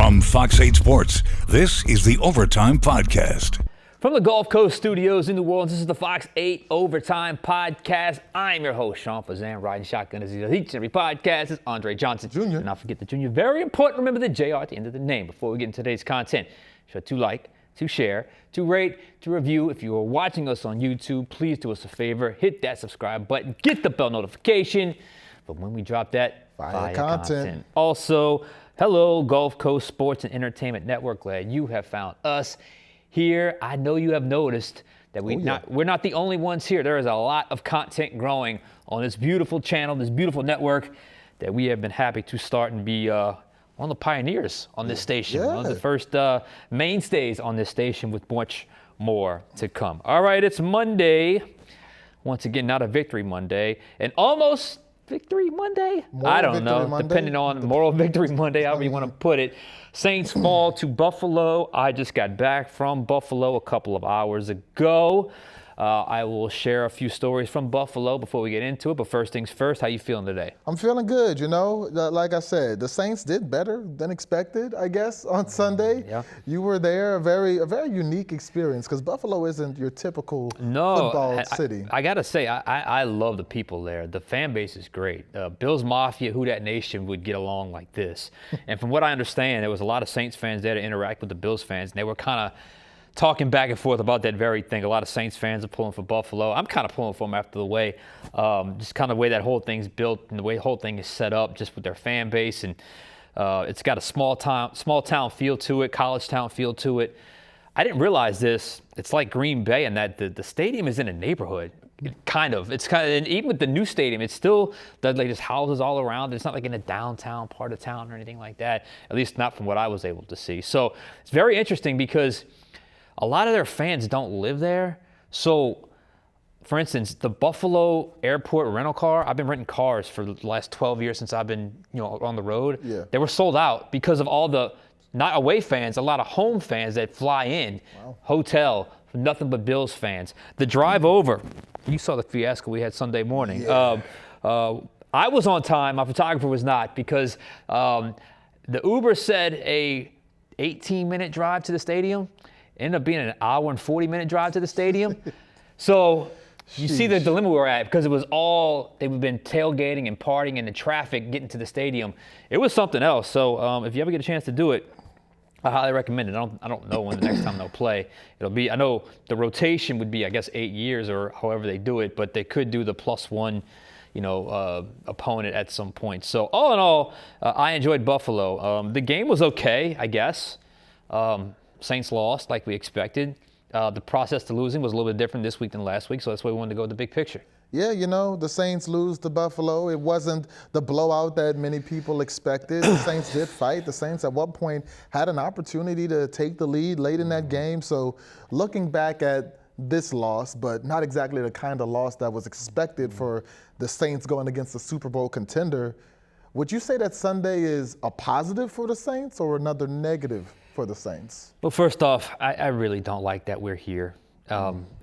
From Fox 8 Sports, this is the Overtime Podcast. From the Gulf Coast studios in New Orleans, this is the Fox 8 Overtime Podcast. I'm your host, Sean Fazende, riding shotgun as he does each and every podcast. It's Andre Johnson. Jr. And not forget the Junior. Very important, remember the JR at the end of the name. Before we get into today's content, sure to like, to share, to rate, to review. If you are watching us on YouTube, please do us a favor. Hit that subscribe button. Get the bell notification. But when we drop that, fire content. Also, hello, Gulf Coast Sports and Entertainment Network. Glad you have found us here. I know you have noticed that we're not the only ones here. There is a lot of content growing on this beautiful channel, this beautiful network that we have been happy to start and be one of the pioneers on this station, one of the first mainstays on this station with much more to come. All right, it's Monday. Once again, not a victory Monday, and almost Victory Monday? I don't know, depending on Moral Victory Monday, however you want to put it. Saints fall to Buffalo. I just got back from Buffalo a couple of hours ago. I will share a few stories from Buffalo before we get into it. But first things first, how you feeling today? I'm feeling good, like I said, the Saints did better than expected, I guess, on Sunday. Yeah. You were there, a very unique experience, because Buffalo isn't your typical football city. I got to say, I love the people there. The fan base is great. Bills Mafia, Who Dat Nation would get along like this. And from what I understand, there was a lot of Saints fans there to interact with the Bills fans, and they were kind of talking back and forth about that very thing. A lot of Saints fans are pulling for Buffalo. I'm kind of pulling for them after the way, just kind of the way that whole thing's built and the way the whole thing is set up, just with their fan base. And it's got a small town feel to it, college town feel to it. I didn't realize this. It's like Green Bay in that the stadium is in a neighborhood. And even with the new stadium, it's still like there's houses all around. It's not like in a downtown part of town or anything like that, at least not from what I was able to see. So it's very interesting because a lot of their fans don't live there. So, for instance, the Buffalo airport rental car, I've been renting cars for the last 12 years since I've been, on the road. Yeah. They were sold out because of all the, not away fans, a lot of home fans that fly in. Wow. Hotel, nothing but Bills fans. The drive over, you saw the fiasco we had Sunday morning. Yeah. I was on time, my photographer was not, because the Uber said a 18-minute drive to the stadium. Ended up being an hour and 40-minute drive to the stadium. So you see the dilemma we were at, because it was they've been tailgating and partying and the traffic getting to the stadium. It was something else. So if you ever get a chance to do it, I highly recommend it. I don't know when the next time they'll play. It'll be, I know the rotation would be, I guess, 8 years or however they do it, but they could do the +1, opponent at some point. So all in all, I enjoyed Buffalo. The game was okay, I guess. Saints lost like we expected. The process to losing was a little bit different this week than last week, so that's why we wanted to go with the big picture. Yeah, the Saints lose to Buffalo. It wasn't the blowout that many people expected. The Saints did fight. The Saints at one point had an opportunity to take the lead late in that game. So looking back at this loss, but not exactly the kind of loss that was expected for the Saints going against the Super Bowl contender, would you say that Sunday is a positive for the Saints or another negative for the Saints? Well, first off, I really don't like that we're here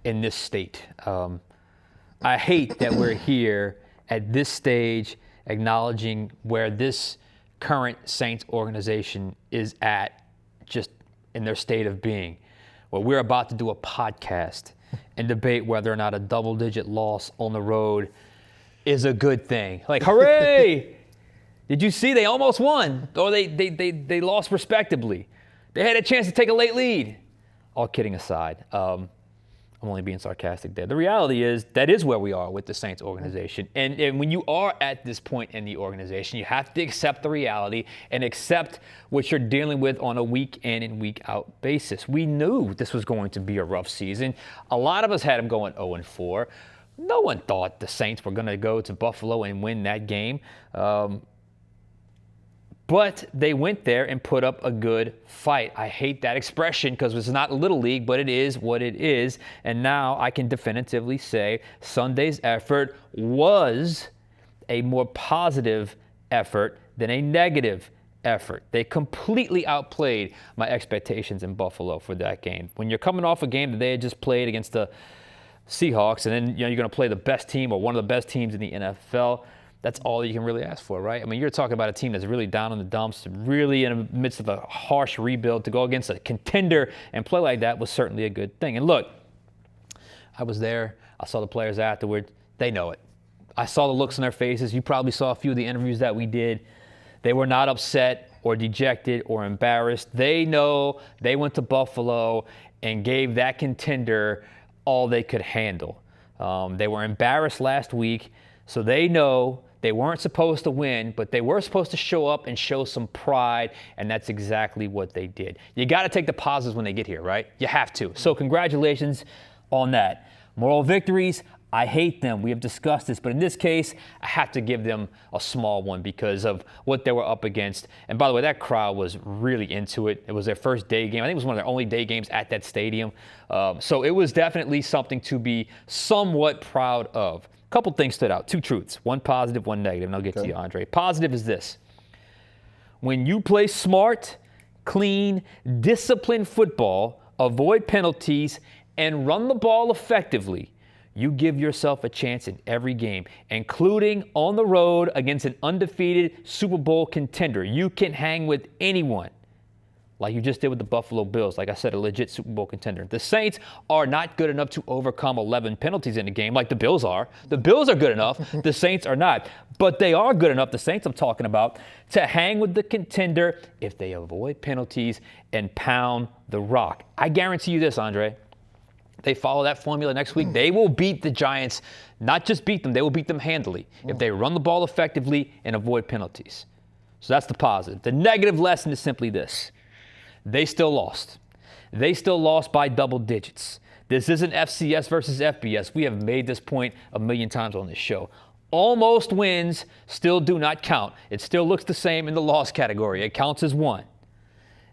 in this state. I hate that we're here at this stage acknowledging where this current Saints organization is at, just in their state of being. Well, we're about to do a podcast and debate whether or not a double-digit loss on the road is a good thing. Like, hooray! Did you see they almost won? Or they lost respectably. They had a chance to take a late lead. All kidding aside, I'm only being sarcastic there. The reality is that is where we are with the Saints organization. And when you are at this point in the organization, you have to accept the reality and accept what you're dealing with on a week in and week out basis. We knew this was going to be a rough season. A lot of us had them going 0-4. No one thought the Saints were going to go to Buffalo and win that game. But they went there and put up a good fight. I hate that expression because it's not Little League, but it is what it is. And now I can definitively say Sunday's effort was a more positive effort than a negative effort. They completely outplayed my expectations in Buffalo for that game. When you're coming off a game that they had just played against the Seahawks, and then you're going to play the best team or one of the best teams in the NFL, That's all you can really ask for, right? I mean, you're talking about a team that's really down in the dumps, really in the midst of a harsh rebuild. To go against a contender and play like that was certainly a good thing. And look, I was there. I saw the players afterward. They know it. I saw the looks on their faces. You probably saw a few of the interviews that we did. They were not upset or dejected or embarrassed. They know they went to Buffalo and gave that contender all they could handle. They were embarrassed last week, so they know they weren't supposed to win, but they were supposed to show up and show some pride, and that's exactly what they did. You got to take the positives when they get here, right? You have to. So congratulations on that. Moral victories, I hate them. We have discussed this, but in this case, I have to give them a small one because of what they were up against. And by the way, that crowd was really into it. It was their first day game. I think it was one of their only day games at that stadium. So it was definitely something to be somewhat proud of. A couple things stood out. Two truths. One positive, one negative. And I'll get to you, Andre. Positive is this. When you play smart, clean, disciplined football, avoid penalties, and run the ball effectively, you give yourself a chance in every game, including on the road against an undefeated Super Bowl contender. You can hang with anyone, like you just did with the Buffalo Bills. Like I said, a legit Super Bowl contender. The Saints are not good enough to overcome 11 penalties in a game like the Bills are. The Bills are good enough. The Saints are not. But they are good enough, the Saints I'm talking about, to hang with the contender if they avoid penalties and pound the rock. I guarantee you this, Andre. They follow that formula next week, they will beat the Giants. Not just beat them, they will beat them handily if they run the ball effectively and avoid penalties. So that's the positive. The negative lesson is simply this. They still lost. They still lost by double digits. This isn't FCS versus FBS. We have made this point a million times on this show. Almost wins still do not count. It still looks the same in the loss category. It counts as one.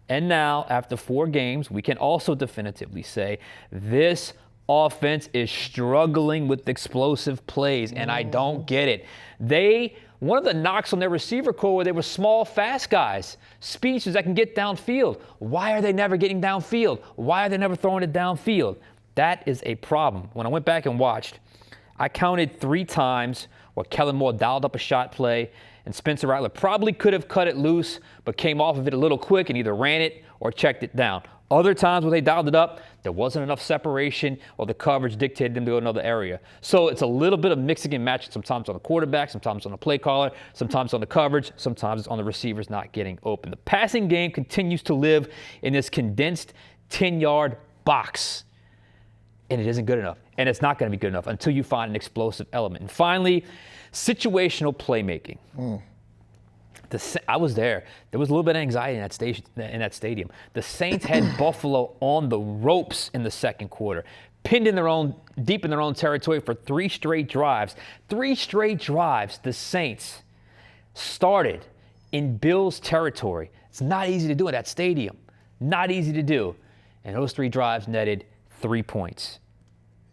And now, after 4 games, we can also definitively say this offense is struggling with explosive plays, and I don't get it. One of the knocks on their receiver core were they were small, fast guys, speedsters that can get downfield. Why are they never getting downfield? Why are they never throwing it downfield? That is a problem. When I went back and watched, I counted 3 times where Kellen Moore dialed up a shot play, and Spencer Rattler probably could have cut it loose, but came off of it a little quick and either ran it or checked it down. Other times when they dialed it up, there wasn't enough separation or the coverage dictated them to go another area. So it's a little bit of mixing and matching, sometimes on the quarterback, sometimes on the play caller, sometimes on the coverage, sometimes it's on the receivers not getting open. The passing game continues to live in this condensed 10-yard box, and it isn't good enough. And it's not going to be good enough until you find an explosive element. And finally, situational playmaking. I was there. There was a little bit of anxiety in that stadium. The Saints had Buffalo on the ropes in the second quarter, pinned in deep in their own territory for 3 straight drives. 3 straight drives the Saints started in Bills territory. It's not easy to do in that stadium. Not easy to do. And those 3 drives netted 3 points.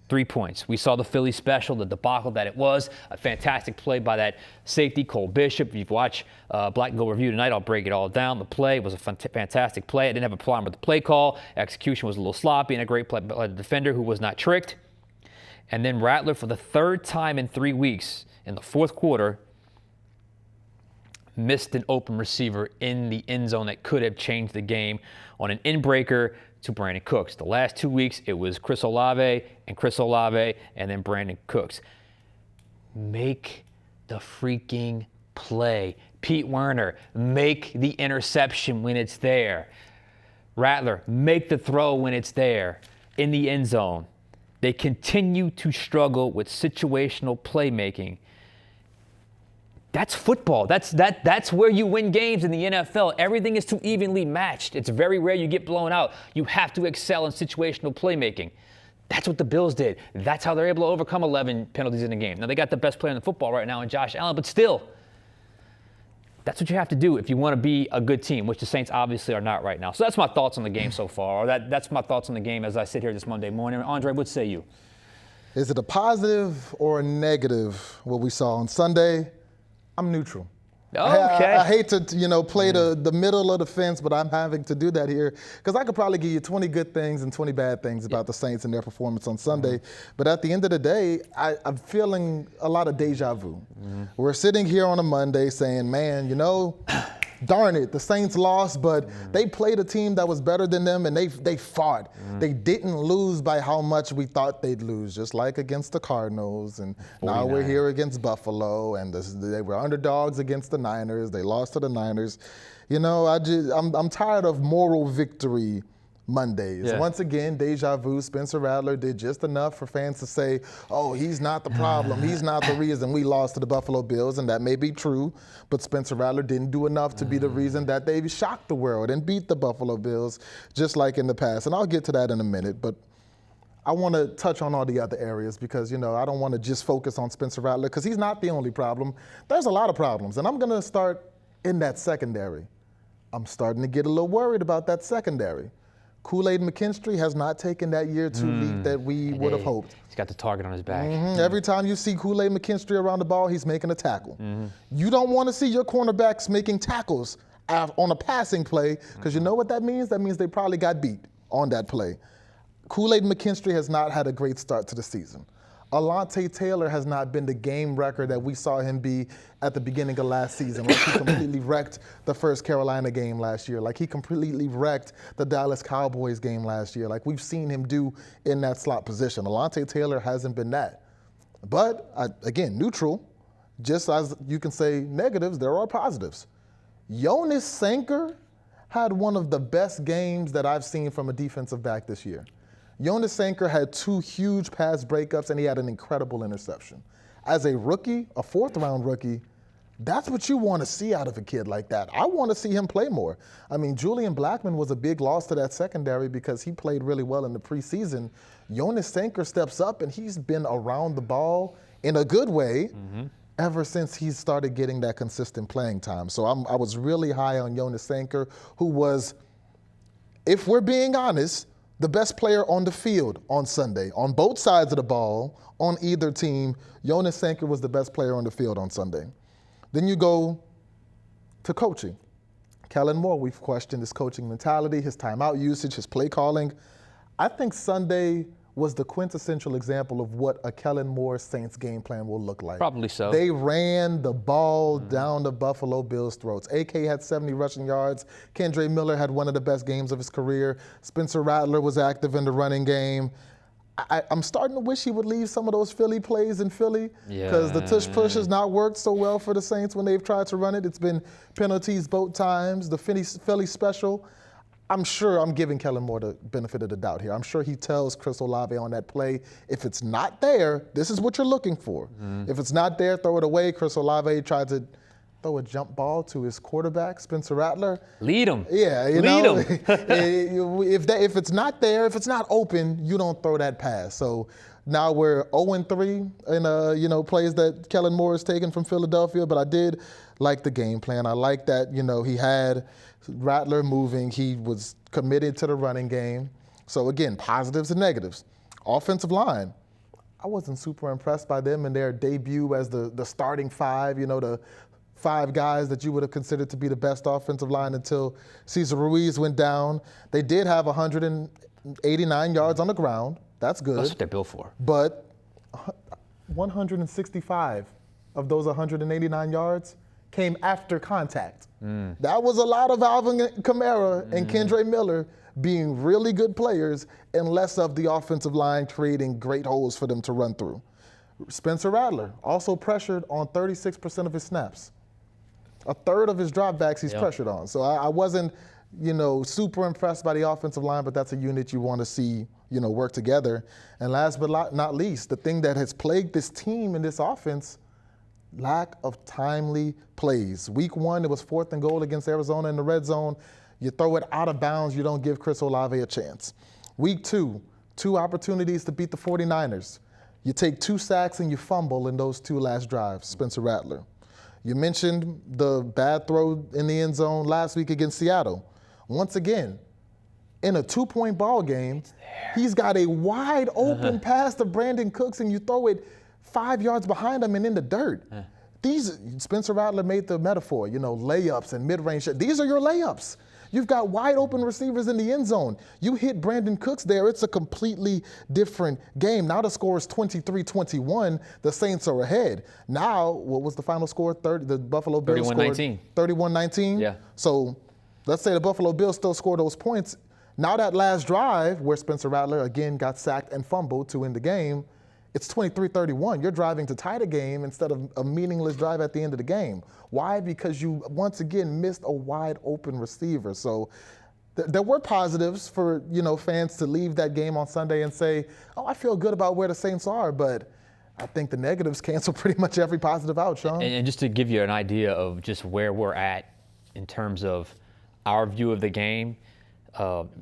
3 points. We saw the Philly special, the debacle that it was. A fantastic play by that safety, Cole Bishop. If you've watched Black and Gold Review tonight, I'll break it all down. The play was a fantastic play. I didn't have a problem with the play call. Execution was a little sloppy, and a great play by the defender who was not tricked. And then Rattler, for the 3rd time in 3 weeks, in the 4th quarter, missed an open receiver in the end zone that could have changed the game on an in-breaker to Brandon Cooks. The last 2 weeks, it was Chris Olave, and then Brandon Cooks. Make the freaking play. Pete Werner, make the interception when it's there. Rattler, make the throw when it's there in the end zone. They continue to struggle with situational playmaking. That's football. That's where you win games in the NFL. Everything is too evenly matched. It's very rare you get blown out. You have to excel in situational playmaking. That's what the Bills did. That's how they're able to overcome 11 penalties in a game. Now, they got the best player in the football right now in Josh Allen, but still, that's what you have to do if you want to be a good team, which the Saints obviously are not right now. So that's my thoughts on the game so far, or that's my thoughts on the game as I sit here this Monday morning. Andre, what say you? Is it a positive or a negative, what we saw on Sunday? I'm neutral. Okay. I hate to, play the middle of the fence, but I'm having to do that here because I could probably give you 20 good things and 20 bad things about the Saints and their performance on Sunday. But at the end of the day, I'm feeling a lot of deja vu. We're sitting here on a Monday saying, man, darn it, the Saints lost, but they played a team that was better than them, and they fought. They didn't lose by how much we thought they'd lose, just like against the Cardinals, and 49. Now we're here against Buffalo, and they were underdogs against the Niners. They lost to the Niners. I'm tired of moral victory Mondays. Yeah. Once again, deja vu. Spencer Rattler did just enough for fans to say, oh, he's not the problem. He's not the reason we lost to the Buffalo Bills, and that may be true, but Spencer Rattler didn't do enough to be the reason that they shocked the world and beat the Buffalo Bills just like in the past. And I'll get to that in a minute, but I want to touch on all the other areas because, I don't want to just focus on Spencer Rattler because he's not the only problem. There's a lot of problems, and I'm going to start in that secondary. I'm starting to get a little worried about that secondary. Kool-Aid McKinstry has not taken that year two leap that we would have hoped. He's got the target on his back. Every time you see Kool-Aid McKinstry around the ball, he's making a tackle. You don't want to see your cornerbacks making tackles on a passing play because you know what that means? That means they probably got beat on that play. Kool-Aid McKinstry has not had a great start to the season. Alontae Taylor has not been the game wrecker that we saw him be at the beginning of last season. Like he completely wrecked the first Carolina game last year. Like he completely wrecked the Dallas Cowboys game last year. Like we've seen him do in that slot position. Alontae Taylor hasn't been that. But again, neutral, just as you can say negatives, there are positives. Jonas Sanker had one of the best games that I've seen from a defensive back this year. Jonas Sanker had 2 huge pass breakups, and he had an incredible interception. As a rookie, a 4th-round rookie, that's what you want to see out of a kid like that. I want to see him play more. I mean, Julian Blackmon was a big loss to that secondary because he played really well in the preseason. Jonas Sanker steps up, and he's been around the ball in a good way ever since he started getting that consistent playing time. So I was really high on Jonas Sanker, who was, if we're being honest, the best player on the field on Sunday. On both sides of the ball, on either team, Jonas Sanker was the best player on the field on Sunday. Then you go to coaching. Kellen Moore, we've questioned his coaching mentality, his timeout usage, his play calling. I think Sunday was the quintessential example of what a Kellen Moore Saints game plan will look like. Probably so. They ran the ball down the Buffalo Bills' throats. AK had 70 rushing yards. Kendre Miller had one of the best games of his career. Spencer Rattler was active in the running game. I'm starting to wish he would leave some of those Philly plays in Philly because the tush push has not worked so well for the Saints when they've tried to run it. It's been penalties both times. The Philly special, I'm sure I'm giving Kellen Moore the benefit of the doubt here. I'm sure he tells Chris Olave on that play, if it's not there, this is what you're looking for. If it's not there, throw it away. Chris Olave tried to throw a jump ball to his quarterback, Spencer Rattler. Lead him. Yeah, Lead him. if it's not there, if it's not open, you don't throw that pass. So now we're 0-3 in plays that Kellen Moore has taken from Philadelphia, but I did like the game plan. I like that, he had Rattler moving. He was committed to the running game. So again, positives and negatives. Offensive line, I wasn't super impressed by them in their debut as the starting 5, the 5 guys that you would have considered to be the best offensive line until Cesar Ruiz went down. They did have 189 yards on the ground. That's good. That's what they're built for. But 165 of those 189 yards came after contact. That was a lot of Alvin Kamara and Kendre Miller being really good players and less of the offensive line creating great holes for them to run through. Spencer Rattler also pressured on 36% of his snaps. A third of his dropbacks he's pressured on. So I wasn't, super impressed by the offensive line, but that's a unit you want to see, work together. And last but not least, the thing that has plagued this team and this offense, lack of timely plays. Week 1, it was 4th and goal against Arizona in the red zone. You throw it out of bounds, you don't give Chris Olave a chance. Week 2, 2 opportunities to beat the 49ers. You take 2 sacks and you fumble in those 2 last drives, Spencer Rattler. You mentioned the bad throw in the end zone last week against Seattle. Once again, in a 2-point ball game, he's got a wide open pass to Brandon Cooks and you throw it 5 yards behind him and in the dirt. Spencer Rattler made the metaphor, layups and mid-range. These are your layups. You've got wide open receivers in the end zone. You hit Brandon Cooks there, it's a completely different game. Now the score is 23-21. The Saints are ahead. Now, what was the final score? The Buffalo Bills scored 31-19. 31-19? Yeah. So let's say the Buffalo Bills still score those points. Now that last drive where Spencer Rattler again got sacked and fumbled to end the game, it's 23-31. You're driving to tie the game instead of a meaningless drive at the end of the game. Why? Because you once again missed a wide open receiver. So there were positives for fans to leave that game on Sunday and say, "Oh, I feel good about where the Saints are," but I think the negatives cancel pretty much every positive out, Sean. And just to give you an idea of just where we're at in terms of our view of the game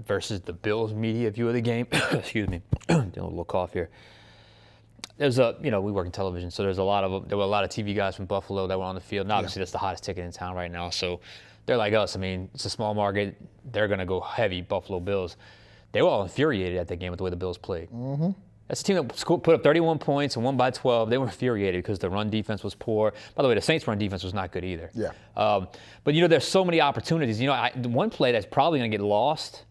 versus the Bills media view of the game. Excuse me, doing a little cough here. There's we work in television, so there were a lot of TV guys from Buffalo that were on the field. And obviously, that's the hottest ticket in town right now. So they're like us. I mean, it's a small market. They're going to go heavy, Buffalo Bills. They were all infuriated at that game with the way the Bills played. Mm-hmm. That's a team that put up 31 points and won by 12. They were infuriated because the run defense was poor. By the way, the Saints' run defense was not good either. Yeah. But, there's so many opportunities. One play that's probably going to get lost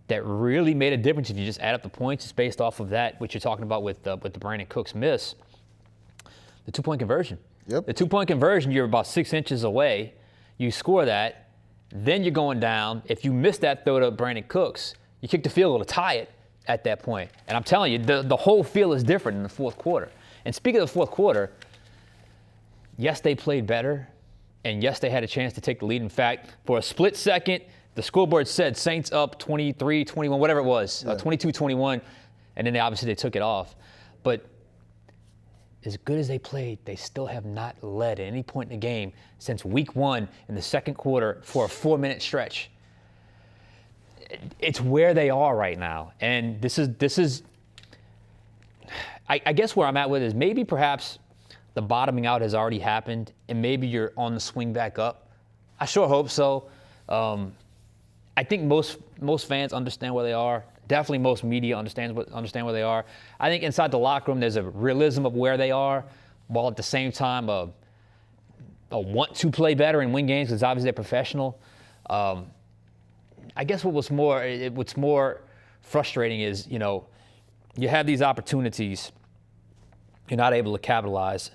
that really made a difference if you just add up the points. It's based off of that, what you're talking about with the Brandon Cooks miss. The two-point conversion. Yep. The two-point conversion, you're about 6 inches away. You score that, then you're going down. If you miss that throw to Brandon Cooks, you kick the field goal to tie it at that point. And I'm telling you, the whole feel is different in the fourth quarter. And speaking of the fourth quarter, yes, they played better, and yes, they had a chance to take the lead. In fact, for a split second, the scoreboard said Saints up 23-21, whatever it was, 22-21, and then they took it off. But as good as they played, they still have not led at any point in the game since week 1 in the second quarter for a 4-minute stretch. It's where they are right now, and this is. I guess where I'm at with is maybe perhaps the bottoming out has already happened, and maybe you're on the swing back up. I sure hope so. I think most fans understand where they are. Definitely most media understand where they are. I think inside the locker room there's a realism of where they are, while at the same time a want to play better and win games because obviously they're professional. I guess what's more frustrating is you have these opportunities, you're not able to capitalize.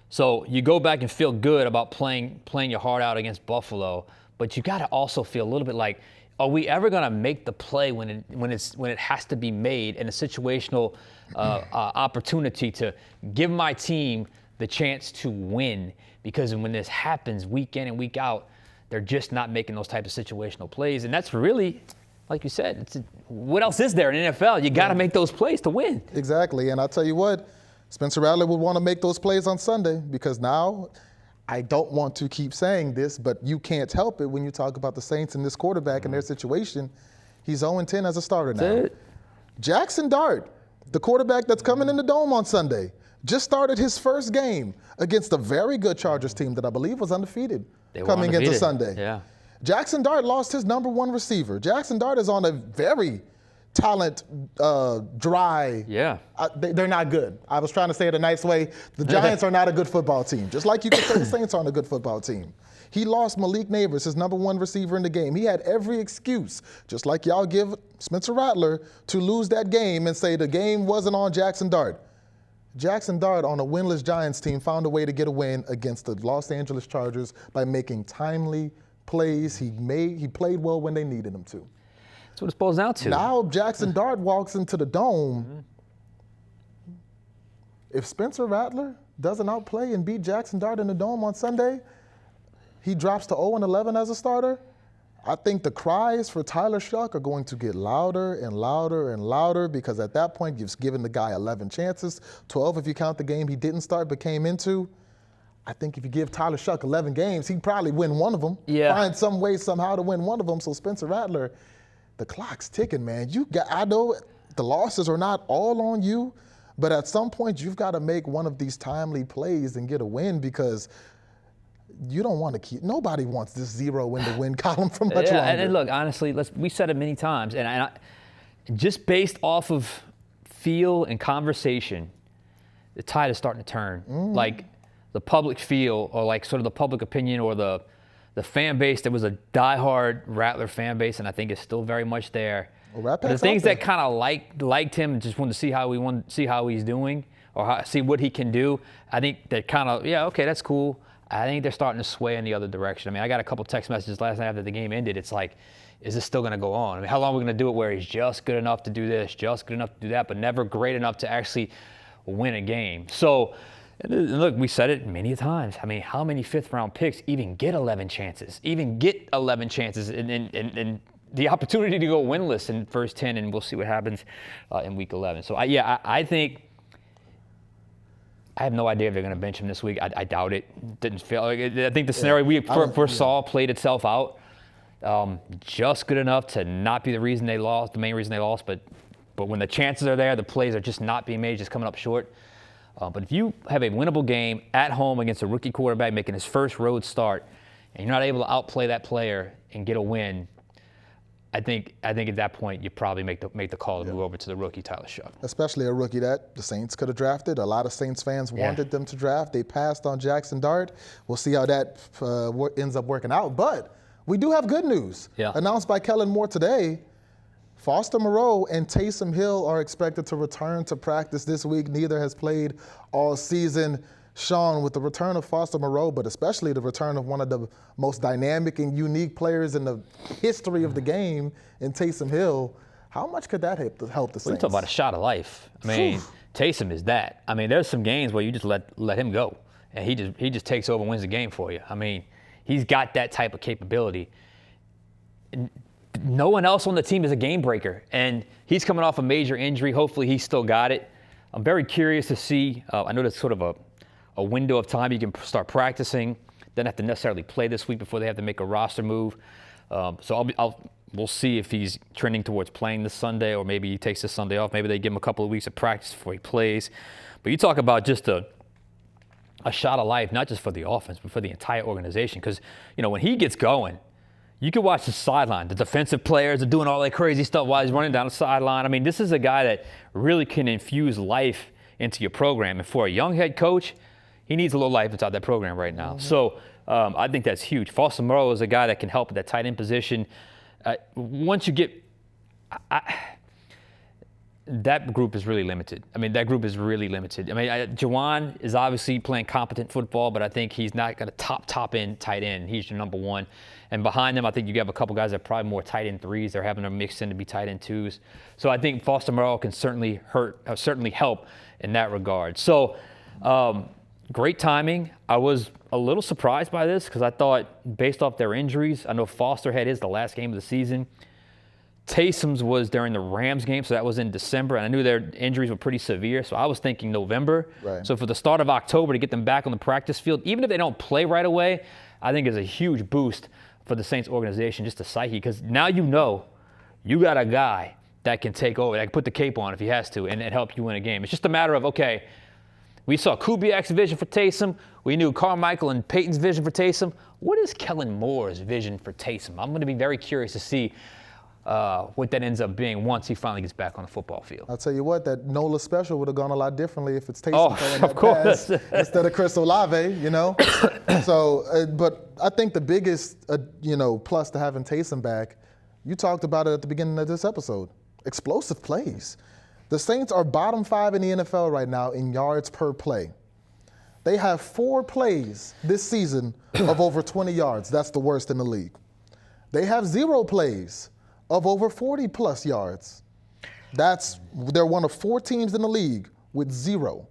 So you go back and feel good about playing your heart out against Buffalo, but you got to also feel a little bit like, are we ever going to make the play when it has to be made in a situational opportunity to give my team the chance to win? Because when this happens week in and week out, they're just not making those types of situational plays, and that's really, like you said, what else is there in the NFL? You got to make those plays to win. Exactly, and I'll tell you what, Spencer Rattler would want to make those plays on Sunday because now. I don't want to keep saying this, but you can't help it when you talk about the Saints and this quarterback and their situation. He's 0-10 as a starter now. Jackson Dart, the quarterback that's coming in the Dome on Sunday, just started his first game against a very good Chargers team that I believe was undefeated coming into Sunday. Yeah. Jackson Dart lost his number 1 receiver. Jackson Dart is on a very talent dry. Yeah. They're not good. I was trying to say it a nice way. The Giants are not a good football team, just like you could say the Saints aren't a good football team. He lost Malik Neighbors, his number 1 receiver in the game. He had every excuse, just like y'all give Spencer Rattler, to lose that game and say the game wasn't on Jackson Dart. Jackson Dart on a winless Giants team found a way to get a win against the Los Angeles Chargers by making timely plays. He played well when they needed him to. That's what it's boils down to. Now Jackson Dart walks into the Dome. Mm-hmm. If Spencer Rattler doesn't outplay and beat Jackson Dart in the Dome on Sunday, he drops to 0-11 as a starter. I think the cries for Tyler Shuck are going to get louder and louder and louder because at that point you've given the guy 11 chances, 12 if you count the game he didn't start but came into. I think if you give Tyler Shuck 11 games, he'd probably win one of them. Yeah. Find some way somehow to win one of them. So Spencer Rattler, the clock's ticking, man. I know the losses are not all on you, but at some point you've got to make one of these timely plays and get a win because you don't want to keep. Nobody wants this 0 in the win column for much longer. And look, honestly, we said it many times, and I, just based off of feel and conversation, the tide is starting to turn. Like the public feel, or like sort of the public opinion, or the fan base that was a diehard Rattler fan base, and I think it's still very much there. Well, The things that kind of liked him and just wanted to see how he's doing, or see what he can do. I think that kind of, yeah, okay, that's cool. I think they're starting to sway in the other direction. I mean, I got a couple text messages last night after the game ended. It's like, is this still going to go on? I mean, how long are we going to do it where he's just good enough to do this, just good enough to do that, but never great enough to actually win a game? So, look, we said it many times. I mean, how many fifth-round picks even get 11 chances? And the opportunity to go winless in first 10, and we'll see what happens in Week 11. So, I think I have no idea if they're going to bench him this week. I doubt it. Didn't feel like it. I think the scenario we foresaw played itself out. Just good enough to not be the reason they lost, the main reason they lost, but when the chances are there, the plays are just not being made, just coming up short. But if you have a winnable game at home against a rookie quarterback making his first road start, and you're not able to outplay that player and get a win, I think at that point you probably make the call to move over to the rookie Tyler Shough. Especially a rookie that the Saints could have drafted. A lot of Saints fans wanted them to draft. They passed on Jackson Dart. We'll see how that ends up working out. But we do have good news. Yeah. Announced by Kellen Moore today, Foster Moreau and Taysom Hill are expected to return to practice this week. Neither has played all season. Sean, with the return of Foster Moreau, but especially the return of one of the most dynamic and unique players in the history of the game in Taysom Hill, how much could that help the Saints? We're talking about a shot of life. I mean, Taysom is that. I mean, there's some games where you just let him go, and he just takes over and wins the game for you. I mean, he's got that type of capability. No one else on the team is a game breaker, and he's coming off a major injury. Hopefully he's still got it. I'm very curious to see. I know that's sort of a window of time you can start practicing. Doesn't have to necessarily play this week before they have to make a roster move. So we'll see if he's trending towards playing this Sunday, or maybe he takes this Sunday off. Maybe they give him a couple of weeks of practice before he plays. But you talk about just a shot of life, not just for the offense, but for the entire organization. Because, when he gets going, you can watch the sideline. The defensive players are doing all that crazy stuff while he's running down the sideline. I mean, this is a guy that really can infuse life into your program. And for a young head coach, he needs a little life inside that program right now. Mm-hmm. So I think that's huge. Foster Moreau is a guy that can help at that tight end position. Once you get that group is really limited. I mean, that group is really limited. I mean, Juwan is obviously playing competent football, but I think he's not going to top end tight end. He's your number one. And behind them, I think you have a couple guys that are probably more tight end threes. They're having them mixed in to be tight end twos. So I think Foster Moreau can certainly help in that regard. So great timing. I was a little surprised by this because I thought, based off their injuries, I know Foster had the last game of the season. Taysom's was during the Rams game, so that was in December, and I knew their injuries were pretty severe, so I was thinking November. Right. So for the start of October to get them back on the practice field, even if they don't play right away, I think is a huge boost for the Saints organization, just the psyche, because now you got a guy that can take over, that can put the cape on if he has to, and help you win a game. It's just a matter of, okay, we saw Kubiak's vision for Taysom. We knew Carmichael and Peyton's vision for Taysom. What is Kellen Moore's vision for Taysom? I'm going to be very curious to see what that ends up being once he finally gets back on the football field. I'll tell you what, that NOLA special would have gone a lot differently if it's Taysom throwing that of course. pass instead of Chris Olave, So, but I think the biggest, plus to having Taysom back, you talked about it at the beginning of this episode, explosive plays. The Saints are bottom 5 in the NFL right now in yards per play. They have 4 plays this season of over 20 yards. That's the worst in the league. They have 0 plays of over 40-plus yards. They're one of 4 teams in the league with 0.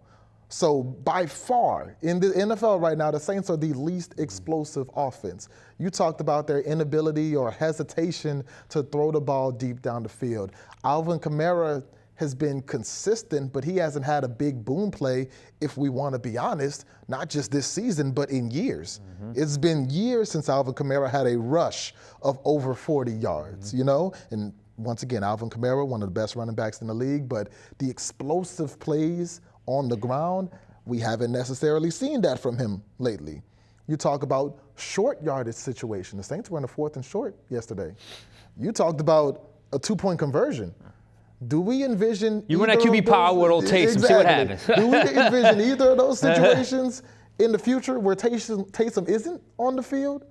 So by far, in the NFL right now, the Saints are the least explosive offense. You talked about their inability or hesitation to throw the ball deep down the field. Alvin Kamara has been consistent, but he hasn't had a big boom play, if we want to be honest, not just this season, but in years. Mm-hmm. It's been years since Alvin Kamara had a rush of over 40 yards, And once again, Alvin Kamara, one of the best running backs in the league, but the explosive plays on the ground, we haven't necessarily seen that from him lately. You talk about short yardage situation. The Saints were in a 4th and short yesterday. You talked about a 2-point conversion. Do we envision you run that QB power with old Taysom, see what happens. Do we envision either of those situations in the future where Taysom isn't on the field,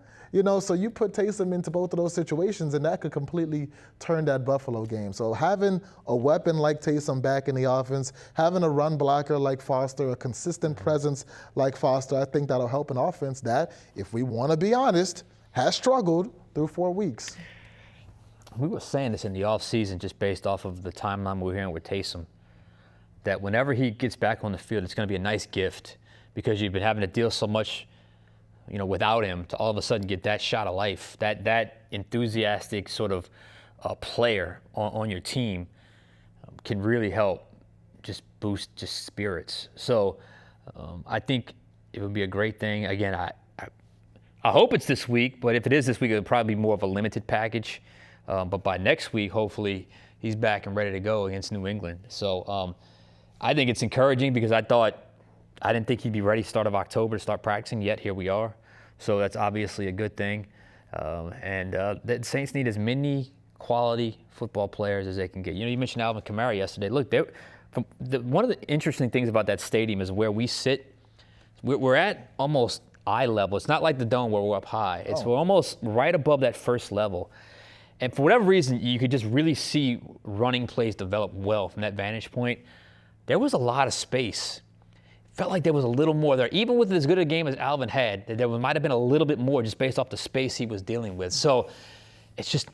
so you put Taysom into both of those situations, and that could completely turn that Buffalo game. So having a weapon like Taysom back in the offense, having a run blocker like Foster, a consistent presence like Foster, I think that'll help an offense that, if we want to be honest, has struggled through 4 weeks. We were saying this in the offseason just based off of the timeline we're hearing with Taysom, that whenever he gets back on the field, it's going to be a nice gift because you've been having to deal so much without him, to all of a sudden get that shot of life, that enthusiastic sort of player on your team can really help just boost just spirits. So I think it would be a great thing. Again, I hope it's this week, but if it is this week, it'll probably be more of a limited package. But by next week, hopefully, he's back and ready to go against New England. So I think it's encouraging because I didn't think he'd be ready start of October to start practicing, yet here we are. So that's obviously a good thing. And the Saints need as many quality football players as they can get. You mentioned Alvin Kamara yesterday. Look, one of the interesting things about that stadium is where we sit. We're at almost eye level. It's not like the Dome where we're up high. We're almost right above that first level. And for whatever reason, you could just really see running plays develop well from that vantage point. There was a lot of space. Felt like there was a little more there. Even with as good a game as Alvin had, there might have been a little bit more just based off the space he was dealing with. So it's just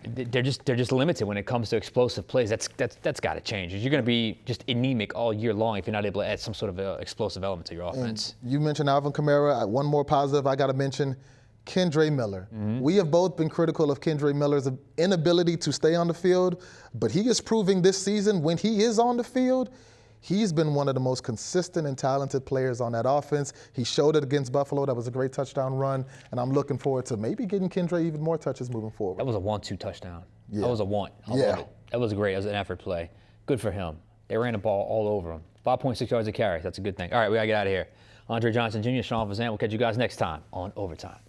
they're just limited when it comes to explosive plays. That's got to change. You're going to be just anemic all year long if you're not able to add some sort of explosive element to your offense. And you mentioned Alvin Kamara. One more positive I got to mention. Kendre Miller. Mm-hmm. We have both been critical of Kendre Miller's inability to stay on the field, but he is proving this season when he is on the field, he's been one of the most consistent and talented players on that offense. He showed it against Buffalo. That was a great touchdown run, and I'm looking forward to maybe getting Kendre even more touches moving forward. That was a 1-2 touchdown. Yeah. That was a want. I love it. That was great. That was an effort play. Good for him. They ran the ball all over him. 5.6 yards a carry. That's a good thing. All right, we got to get out of here. Andre Johnson Jr., Sean Fazende. We'll catch you guys next time on Overtime.